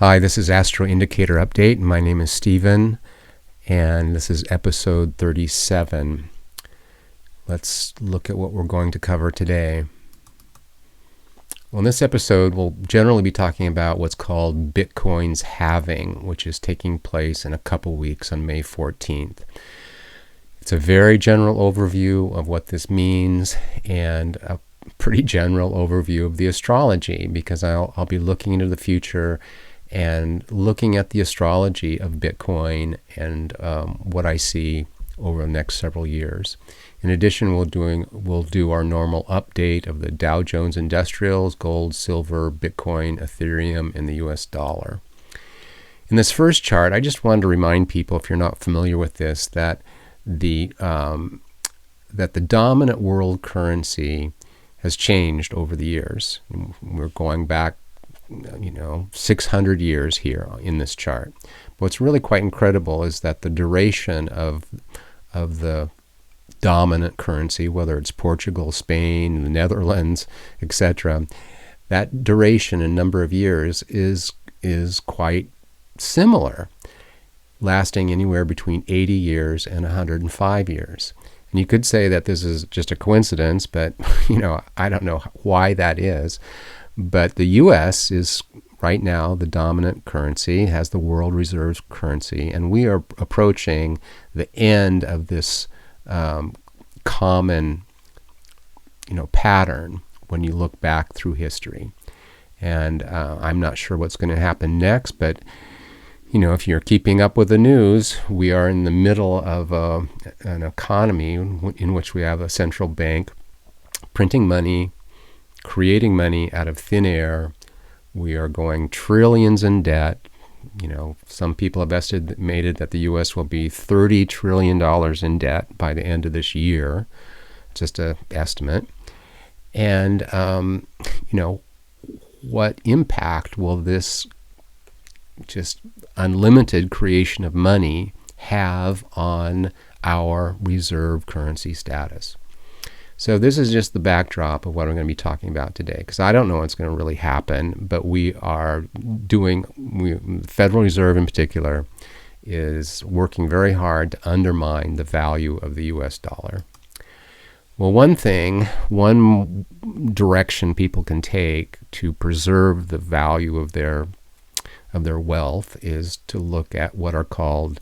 Hi, this is Astro Indicator Update. My name is Stephen, and this is episode 37. Let's look at what we're going to cover today. Well, in this episode, we'll generally be talking about what's called Bitcoin's halving, which is taking place in a couple weeks on May 14th. It's a very general overview of what this means and a pretty general overview of the astrology, because I'll be looking into the future and looking at the astrology of Bitcoin and what I see over the next several years. In addition, we'll do our normal update of the Dow Jones Industrials, gold, silver, Bitcoin, Ethereum, and the US dollar. In this first chart, I just wanted to remind people, if you're not familiar with this, that the dominant world currency has changed over the years. We're going back 600 years here in this chart. But what's really quite incredible is that the duration of the dominant currency, whether it's Portugal, Spain, the Netherlands, etc., that duration and number of years is quite similar, lasting anywhere between 80 years and 105 years. And you could say that this is just a coincidence, but I don't know why that is. But the U.S. is right now the dominant currency, has the world reserves currency, and we are approaching the end of this common, pattern when you look back through history. And I'm not sure what's going to happen next, but if you're keeping up with the news, we are in the middle of an economy in which we have a central bank printing money, creating money out of thin air. We are going trillions in debt. Some people have estimated that the U.S. will be $30 trillion in debt by the end of this year. Just an estimate. And, what impact will this just unlimited creation of money have on our reserve currency status? So this is just the backdrop of what I'm going to be talking about today, because I don't know what's going to really happen, but the Federal Reserve in particular is working very hard to undermine the value of the US dollar. Well, one direction people can take to preserve the value of their wealth is to look at what are called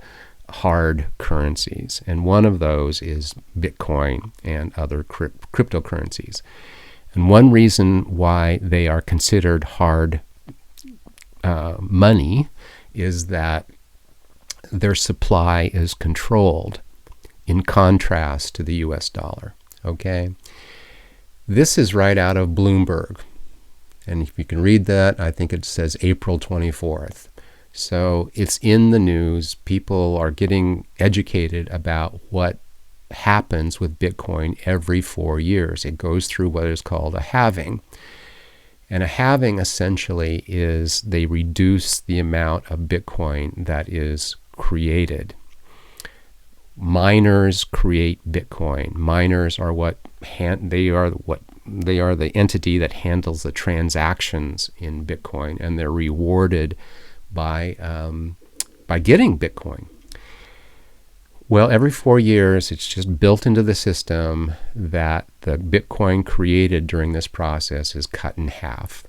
hard currencies, and one of those is Bitcoin and other cryptocurrencies. And one reason why they are considered hard money is that their supply is controlled, in contrast to the US dollar. Okay, this is right out of Bloomberg, and if you can read that, I think it says April 24th. So it's in the news. People are getting educated about what happens with Bitcoin every 4 years. It goes through what is called a halving. And a halving essentially is they reduce the amount of Bitcoin that is created. Miners create Bitcoin. Miners are they are the entity that handles the transactions in Bitcoin, and they're rewarded by getting Bitcoin. Well, every 4 years, it's just built into the system that the Bitcoin created during this process is cut in half.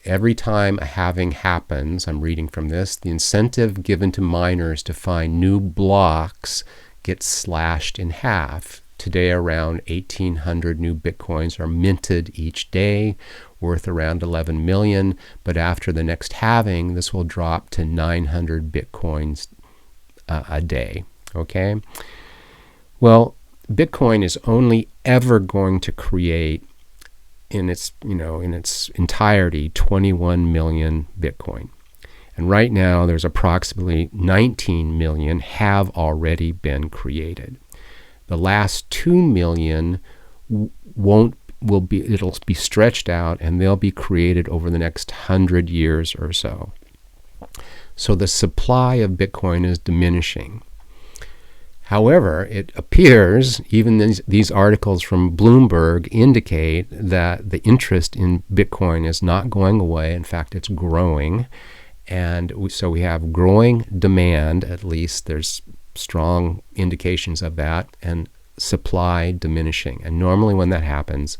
Every time a halving happens, I'm reading from this, the incentive given to miners to find new blocks gets slashed in half. Today, around 1,800 new Bitcoins are minted each day, worth around 11 million. But after the next halving, this will drop to 900 Bitcoins a day. Okay? Well, Bitcoin is only ever going to create in its entirety 21 million Bitcoin. And right now, there's approximately 19 million have already been created. The last 2 million it'll be stretched out, and they'll be created over the next 100 years or so. So the supply of Bitcoin is diminishing. However, it appears even these articles from Bloomberg indicate that the interest in Bitcoin is not going away. In fact, it's growing. And so we have growing demand, at least there's strong indications of that, and supply diminishing. And normally when that happens,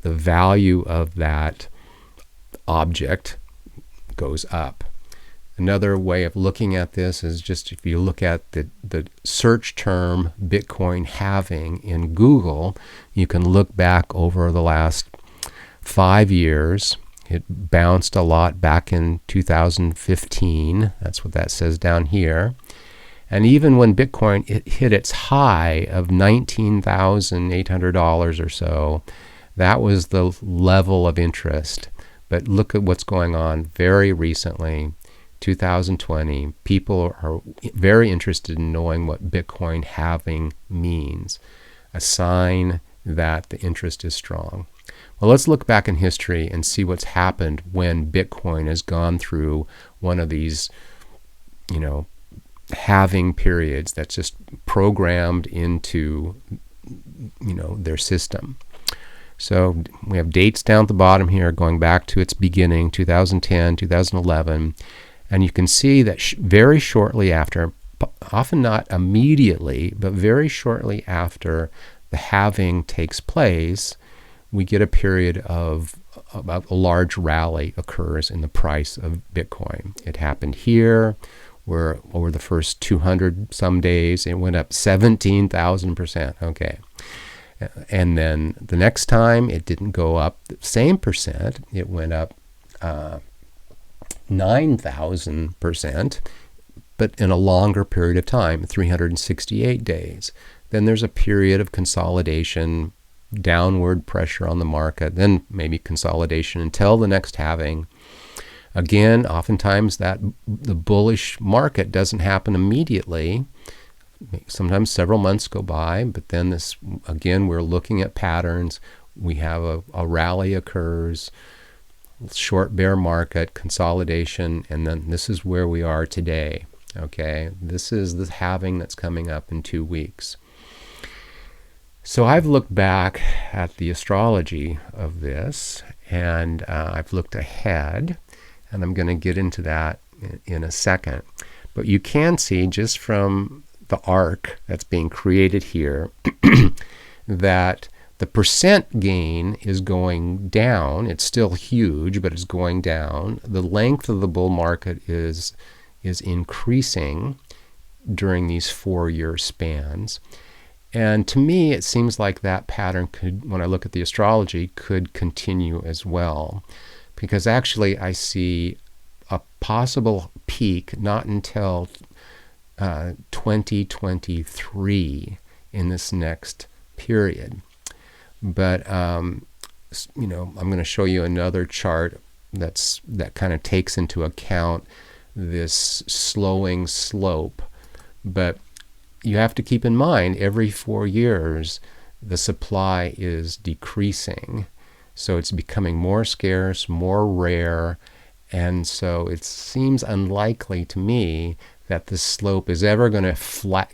the value of that object goes up. Another way of looking at this is just if you look at the search term Bitcoin halving in Google, you can look back over the last 5 years. It bounced a lot back in 2015. That's what that says down here. And even when Bitcoin hit its high of $19,800 or so, that was the level of interest. But look at what's going on very recently, 2020. People are very interested in knowing what Bitcoin halving means, a sign that the interest is strong. Well, let's look back in history and see what's happened when Bitcoin has gone through one of these, halving periods that's just programmed into, their system. So we have dates down at the bottom here going back to its beginning, 2010, 2011. And you can see that very shortly after, often not immediately, but very shortly after the halving takes place, we get a period of about a large rally occurs in the price of Bitcoin. It happened here, where over the first 200 some days, it went up 17,000%. Okay. And then the next time, it didn't go up the same percent. It went up 9,000%, but in a longer period of time, 368 days. Then there's a period of consolidation, downward pressure on the market, then maybe consolidation until the next halving. Again, oftentimes the bullish market doesn't happen immediately. Sometimes several months go by, but then this, again, we're looking at patterns. We have a rally occurs, short bear market, consolidation, and then this is where we are today. Okay, this is the halving that's coming up in 2 weeks. So I've looked back at the astrology of this, and I've looked ahead, and I'm going to get into that in a second. But you can see just from the arc that's being created here that the percent gain is going down. It's still huge, but it's going down. The length of the bull market is increasing during these 4-year spans. And to me, it seems like that pattern could, when I look at the astrology, could continue as well. Because actually I see a possible peak not until 2023 in this next period. But, I'm going to show you another chart that kind of takes into account this slowing slope. But you have to keep in mind, every 4 years, the supply is decreasing. So it's becoming more scarce, more rare. And so it seems unlikely to me that the slope is ever going to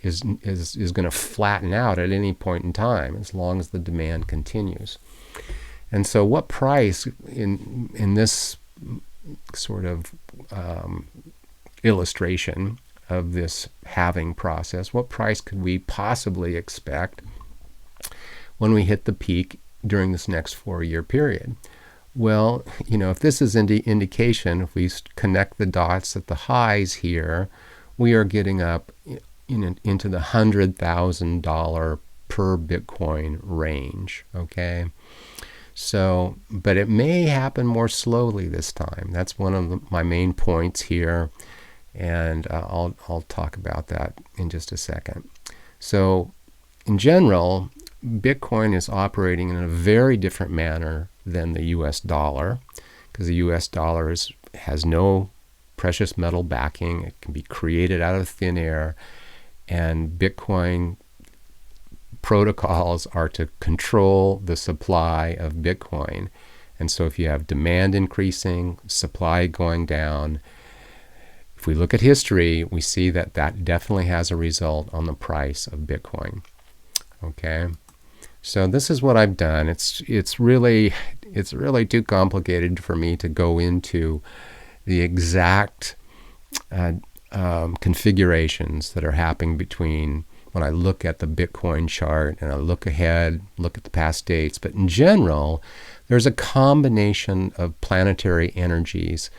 is going to flatten out at any point in time, as long as the demand continues. And so what price in this sort of illustration of this halving process, what price could we possibly expect when we hit the peak during this next 4-year period? Well, if this is indication, if we connect the dots at the highs here, we are getting up into the $100,000 per Bitcoin range, okay? So, but it may happen more slowly this time. That's one of my main points here. And I'll talk about that in just a second. So in general, Bitcoin is operating in a very different manner than the US dollar, because the US dollar has no precious metal backing. It can be created out of thin air, and Bitcoin protocols are to control the supply of Bitcoin. And so if you have demand increasing, supply going down, If we look at history, we see that that definitely has a result on the price of Bitcoin. Okay, so this is what I've done. It's really too complicated for me to go into the exact configurations that are happening between when I look at the Bitcoin chart and I look ahead, look at the past dates. But in general, there's a combination of planetary energies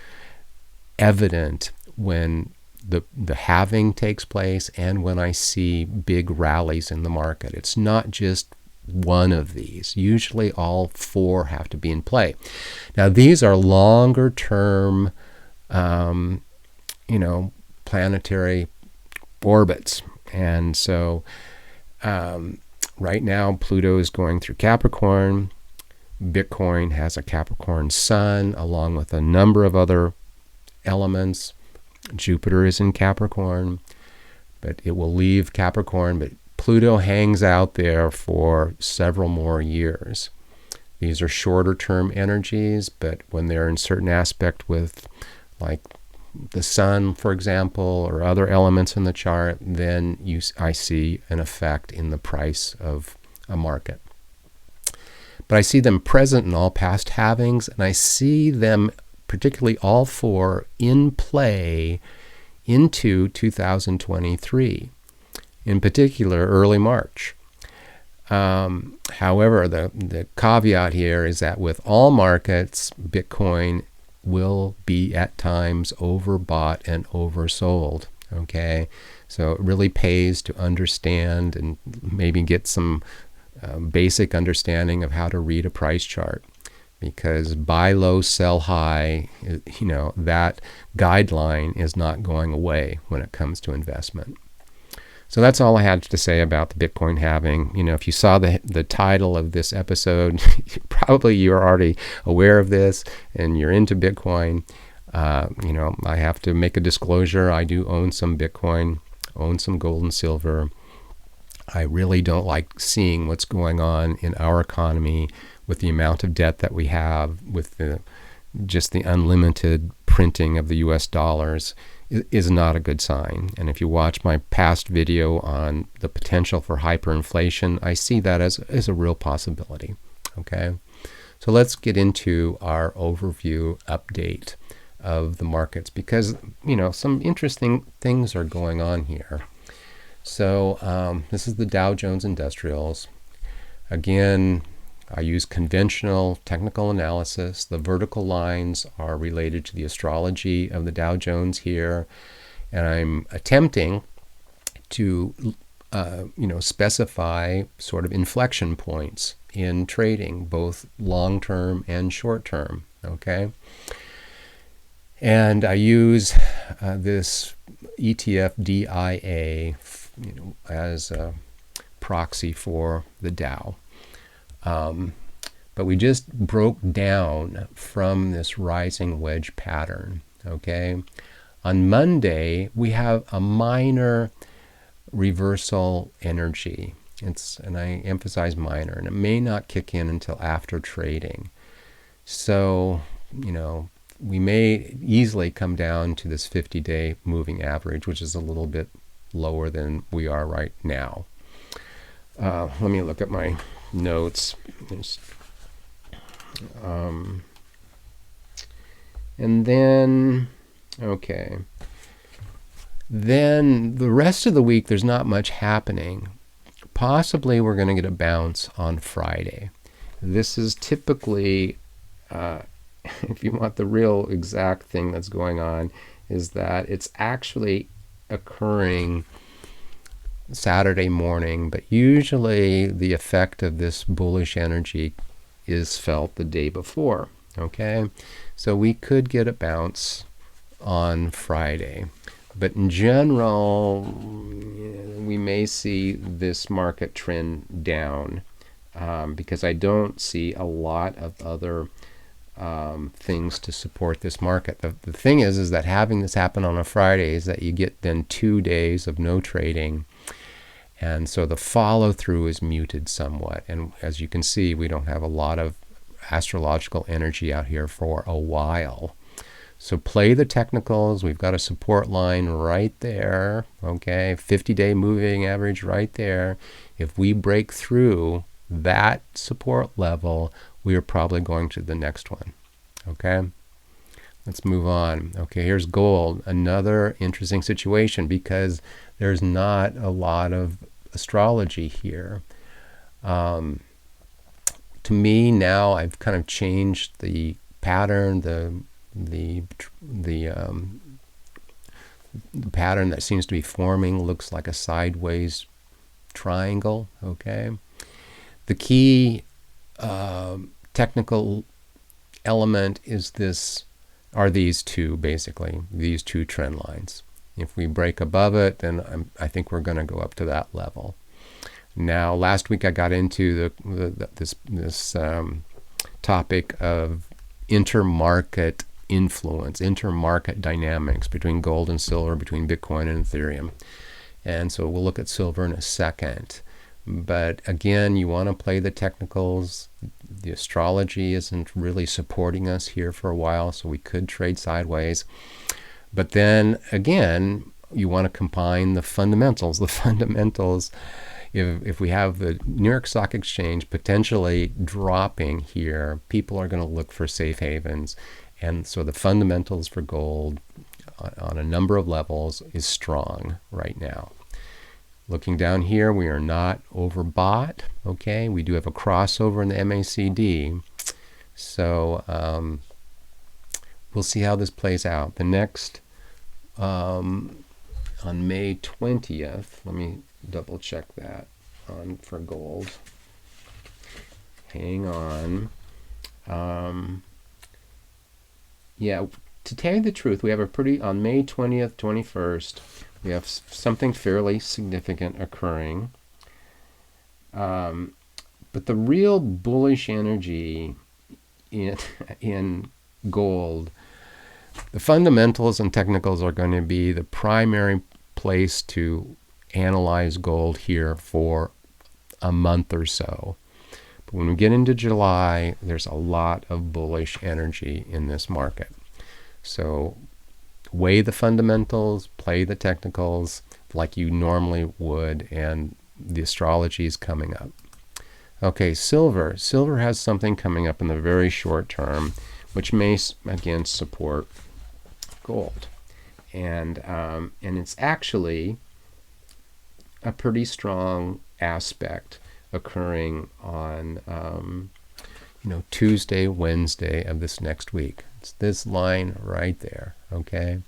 evident when the halving takes place and when I see big rallies in the market. It's not just one of these. Usually all four have to be in play. Now, these are longer term, planetary orbits. And so right now, Pluto is going through Capricorn. Bitcoin has a Capricorn sun, along with a number of other elements. Jupiter is in Capricorn, but it will leave Capricorn. But Pluto hangs out there for several more years. These are shorter term energies, but when they're in certain aspect with, like, the sun, for example, or other elements in the chart, then I see an effect in the price of a market. But I see them present in all past halvings, and I see them, particularly all four, in play into 2023, in particular early March. However, the caveat here is that with all markets, Bitcoin will be at times overbought and oversold. Okay, so it really pays to understand and maybe get some basic understanding of how to read a price chart, because buy low, sell high, that guideline is not going away when it comes to investment. So that's all I had to say about the Bitcoin halving. If you saw the title of this episode, probably you're already aware of this and you're into Bitcoin. I have to make a disclosure. I do own some Bitcoin, own some gold and silver. I really don't like seeing what's going on in our economy with the amount of debt that we have, with just the unlimited printing of the US dollars. Is not a good sign. And if you watch my past video on the potential for hyperinflation, I see that as a real possibility. Okay, so let's get into our overview update of the markets, because some interesting things are going on here. So this is the Dow Jones Industrials. Again, I use conventional technical analysis. The vertical lines are related to the astrology of the Dow Jones here. And I'm attempting to, specify sort of inflection points in trading, both long-term and short-term, okay? And I use this ETF DIA, as a proxy for the Dow. But we just broke down from this rising wedge pattern, okay? On Monday, we have a minor reversal energy. And I emphasize minor, and it may not kick in until after trading. So, we may easily come down to this 50-day moving average, which is a little bit lower than we are right now. Let me look at my notes. And then, okay. Then the rest of the week, there's not much happening. Possibly we're going to get a bounce on Friday. This is typically, if you want the real exact thing that's going on, is that it's actually occurring Saturday morning, but usually the effect of this bullish energy is felt the day before, okay? So we could get a bounce on Friday. But in general, we may see this market trend down because I don't see a lot of other things to support this market. The thing is that having this happen on a Friday is that you get then 2 days of no trading. And so the follow-through is muted somewhat. And as you can see, we don't have a lot of astrological energy out here for a while. So play the technicals. We've got a support line right there, okay? 50-day moving average right there. If we break through that support level, we are probably going to the next one, okay? Let's move on. Okay, here's gold. Another interesting situation because there's not a lot of astrology here. To me now, I've kind of changed the pattern, the pattern that seems to be forming looks like a sideways triangle. Okay, the key technical element is are these two, basically these two trend lines. If we break above it, then I think we're going to go up to that level. Now, last week I got into this topic of intermarket influence, intermarket dynamics between gold and silver, between Bitcoin and Ethereum. And so we'll look at silver in a second. But again, you want to play the technicals. The astrology isn't really supporting us here for a while, so we could trade sideways. But then again, you want to combine the fundamentals. The fundamentals, if we have the New York Stock Exchange potentially dropping here, people are going to look for safe havens. And so the fundamentals for gold on a number of levels is strong right now. Looking down here, we are not overbought. Okay, we do have a crossover in the MACD. So we'll see how this plays out. The next, on May 20th, let me double check that for gold. Hang on. Yeah, to tell you the truth, we have on May 20th, 21st, we have something fairly significant occurring. But the real bullish energy in gold, the fundamentals and technicals are going to be the primary place to analyze gold here for a month or so. But when we get into July, there's a lot of bullish energy in this market. So weigh the fundamentals, play the technicals like you normally would, and the astrology is coming up. Okay, silver. Silver has something coming up in the very short term, which may, again, support gold. And it's actually a pretty strong aspect occurring on Tuesday, Wednesday of this next week. It's this line right there, okay?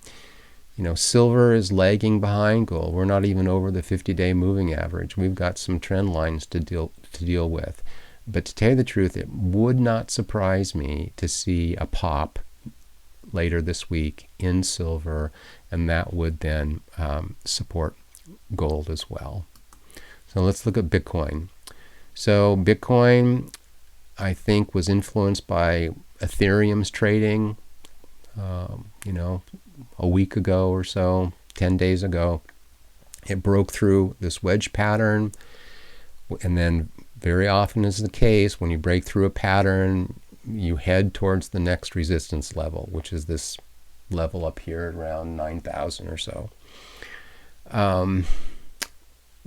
Silver is lagging behind gold. We're not even over the 50-day moving average. We've got some trend lines to deal with. But to tell you the truth, it would not surprise me to see a pop later this week in silver, and that would then support gold as well. So let's look at Bitcoin. So Bitcoin, I think, was influenced by Ethereum's trading, a week ago or so, 10 days ago. It broke through this wedge pattern, and then very often is the case, when you break through a pattern, you head towards the next resistance level, which is this level up here at around 9,000 or so.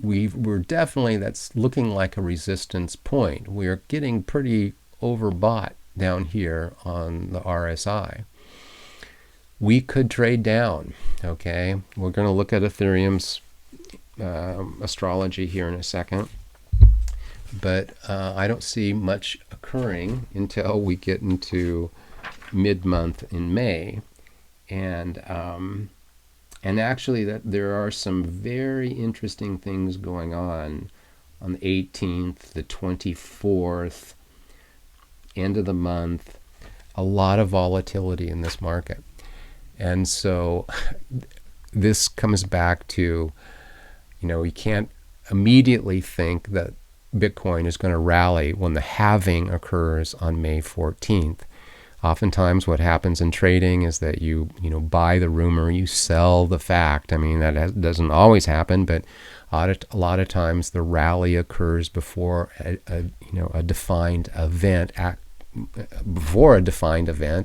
We're definitely, that's looking like a resistance point. We're getting pretty overbought down here on the RSI. We could trade down, okay? We're going to look at Ethereum's astrology here in a second. But I don't see much occurring until we get into mid-month in May. And actually that there are some very interesting things going on the 18th, the 24th, end of the month. A lot of volatility in this market. And so this comes back to, you can't immediately think that Bitcoin is going to rally when the halving occurs on May 14th. Oftentimes what happens in trading is that you buy the rumor, you sell the fact. I mean, that doesn't always happen, but a lot of times the rally occurs before a defined event,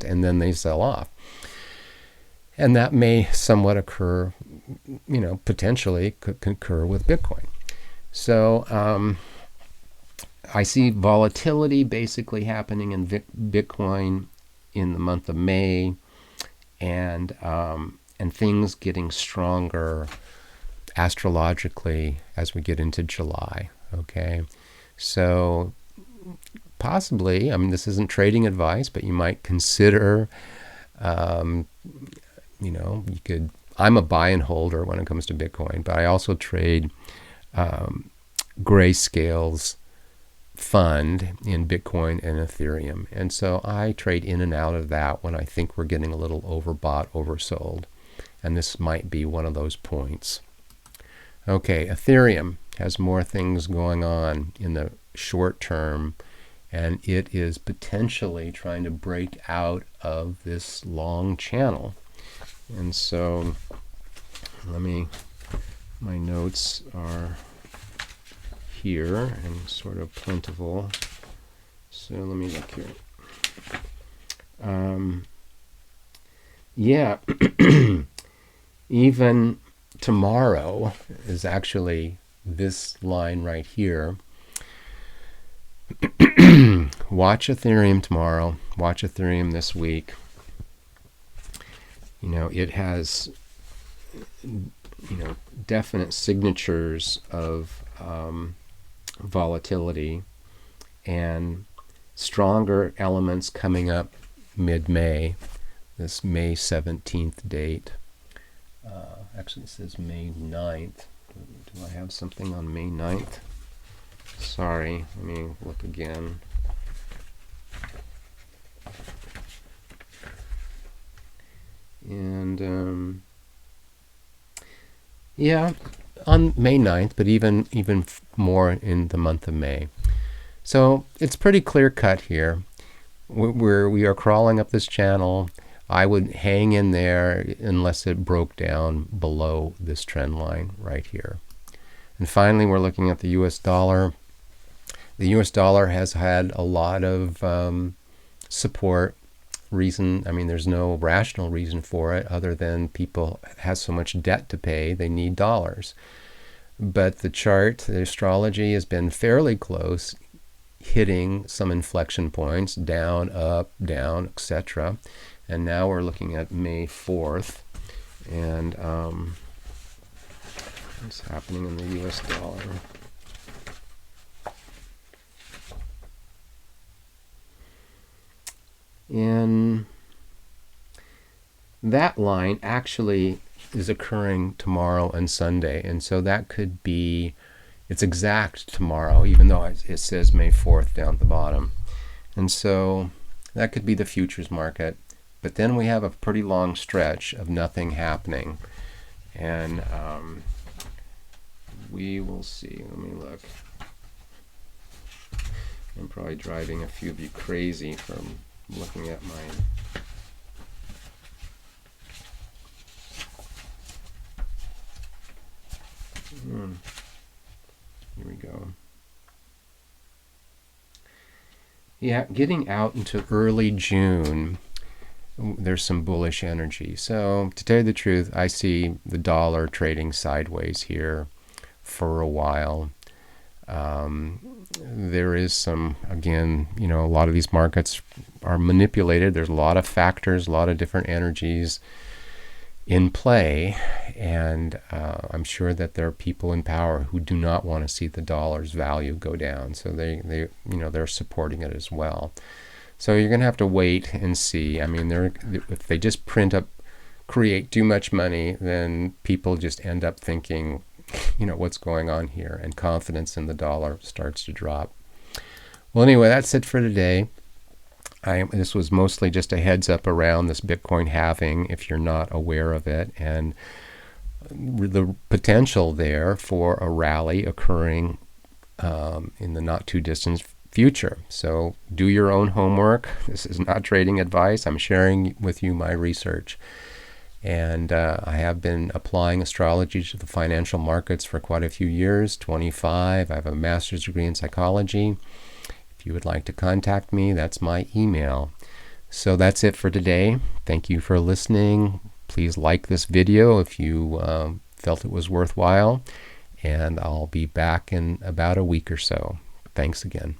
and then they sell off. And that may somewhat occur, potentially could concur with Bitcoin. So I see volatility basically happening in Bitcoin in the month of May, and things getting stronger astrologically as we get into July. Okay, so possibly, this isn't trading advice, but you might consider, you could. I'm a buy and holder when it comes to Bitcoin, but I also trade Grayscale's fund in Bitcoin and Ethereum. And so I trade in and out of that when I think we're getting a little overbought, oversold. And this might be one of those points. Okay, Ethereum has more things going on in the short term, and it is potentially trying to break out of this long channel. And so my notes are here and sort of plentiful. So let me look here. Even tomorrow is actually this line right here. Watch Ethereum tomorrow. Watch Ethereum this week. It has, definite signatures of volatility and stronger elements coming up mid-May, this May 17th date. Actually, it says May 9th. Do I have something on May 9th? Sorry, let me look again. And on May 9th, but even more in the month of May. So it's pretty clear cut here. We are crawling up this channel. I would hang in there unless it broke down below this trend line right here. And finally, we're looking at the US dollar. The US dollar has had a lot of support. There's no rational reason for it other than people have so much debt to pay, they need dollars. But the chart, the astrology, has been fairly close, hitting some inflection points, down, up, down, etc. And now we're looking at May 4th. And what's happening in the US dollar? And that line actually is occurring tomorrow and Sunday. And so that could be, it's exact tomorrow, even though it says May 4th down at the bottom. And so that could be the futures market. But then we have a pretty long stretch of nothing happening. And we will see. Let me look. I'm probably driving a few of you crazy from looking at my here we go. Yeah, getting out into early June, there's some bullish energy. So to tell you the truth, I see the dollar trading sideways here for a while. There is some, again, a lot of these markets are manipulated. There's a lot of factors, a lot of different energies in play, and I'm sure that there are people in power who do not want to see the dollar's value go down. So they're supporting it as well. So you're going to have to wait and see. If they just create too much money, then people just end up thinking, what's going on here, and confidence in the dollar starts to drop. Well, anyway, that's it for today. This was mostly just a heads up around this Bitcoin halving, if you're not aware of it, and the potential there for a rally occurring in the not too distant future. So do your own homework. This is not trading advice. I'm sharing with you my research. And I have been applying astrology to the financial markets for quite a few years, 25. I have a master's degree in psychology. If you would like to contact me, that's my email. So that's it for today. Thank you for listening. Please please like this video if you felt it was worthwhile, and I'll be back in about a week or so. Thanks again.